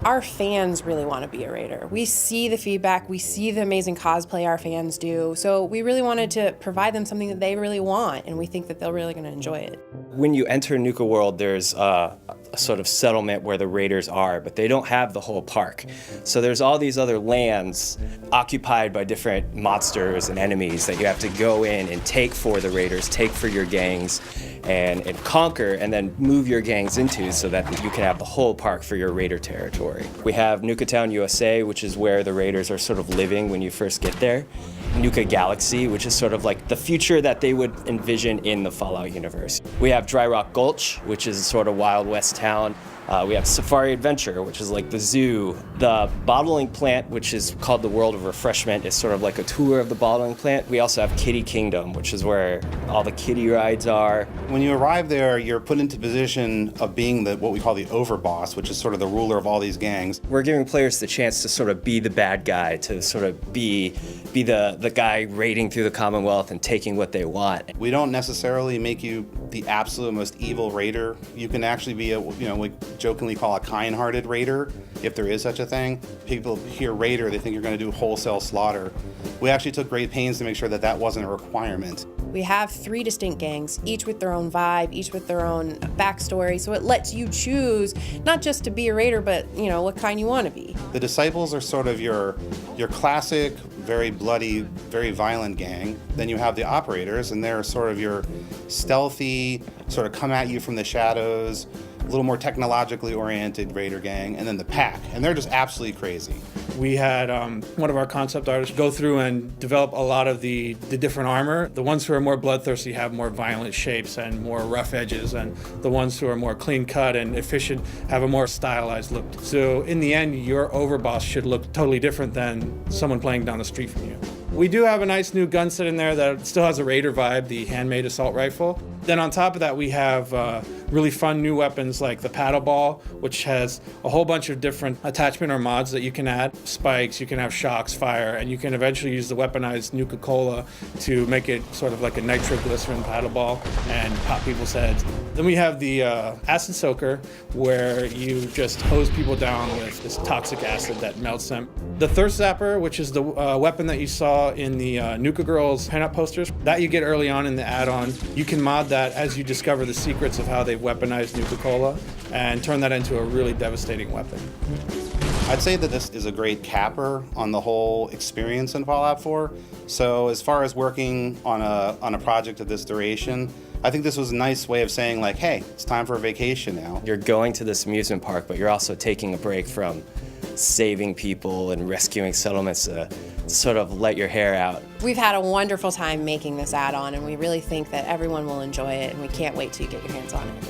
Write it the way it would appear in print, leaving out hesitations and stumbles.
Our fans really want to be a raider. We see the feedback, we see the amazing cosplay our fans do, so we really wanted to provide them something that they really want, and we think that they're really going to enjoy it. When you enter Nuka World, there's a sort of settlement where the raiders are, but they don't have the whole park. So there's all these other lands occupied by different monsters and enemies that you have to go in and take for the raiders, take for your gangs, and conquer, and then move your gangs into so that you can have the whole park for your raider territory. We have Nuka Town, USA, which is where the raiders are sort of living when you first get there. Nuka Galaxy, which is sort of like the future that they would envision in the Fallout universe. We have Dry Rock Gulch, which is sort of Wild West town. We have Safari Adventure, which is like the zoo. The bottling plant, which is called the World of Refreshment, is sort of like a tour of the bottling plant. We also have Kitty Kingdom, which is where all the kitty rides are. When you arrive there, you're put into position of being what we call the overboss, which is sort of the ruler of all these gangs. We're giving players the chance to sort of be the bad guy, to sort of be the guy raiding through the Commonwealth and taking what they want. We don't necessarily make you the absolute most evil raider. You can actually be we jokingly call a kind-hearted raider, if there is such a thing. People hear raider, they think you're going to do wholesale slaughter. We actually took great pains to make sure that that wasn't a requirement. We have 3 distinct gangs, each with their own vibe, each with their own backstory, so it lets you choose not just to be a raider, but what kind you want to be. The Disciples are sort of your classic, very bloody, very violent gang. Then you have the Operators, and they're sort of your stealthy, sort of come at you from the shadows, a little more technologically oriented raider gang, and then the Pack, and they're just absolutely crazy. We had one of our concept artists go through and develop a lot of the different armor. The ones who are more bloodthirsty have more violent shapes and more rough edges, and the ones who are more clean cut and efficient have a more stylized look. So in the end, your overboss should look totally different than someone playing down the street from you. We do have a nice new gun set in there that still has a raider vibe, the handmade assault rifle. Then on top of that, we have really fun new weapons like the paddle ball, which has a whole bunch of different attachment or mods that you can add. Spikes, you can have shocks, fire, and you can eventually use the weaponized Nuka-Cola to make it sort of like a nitroglycerin paddle ball and pop people's heads. Then we have the acid soaker, where you just hose people down with this toxic acid that melts them. The thirst zapper, which is the weapon that you saw in the Nuka Girls pinup posters, that you get early on in the add-on. You can mod that as you discover the secrets of how they've weaponized Nuka-Cola and turn that into a really devastating weapon. I'd say that this is a great capper on the whole experience in Fallout 4. So as far as working on a project of this duration, I think this was a nice way of saying like, hey, it's time for a vacation now. You're going to this amusement park, but you're also taking a break from saving people and rescuing settlements to sort of let your hair out. We've had a wonderful time making this add-on, and we really think that everyone will enjoy it, and we can't wait till you get your hands on it.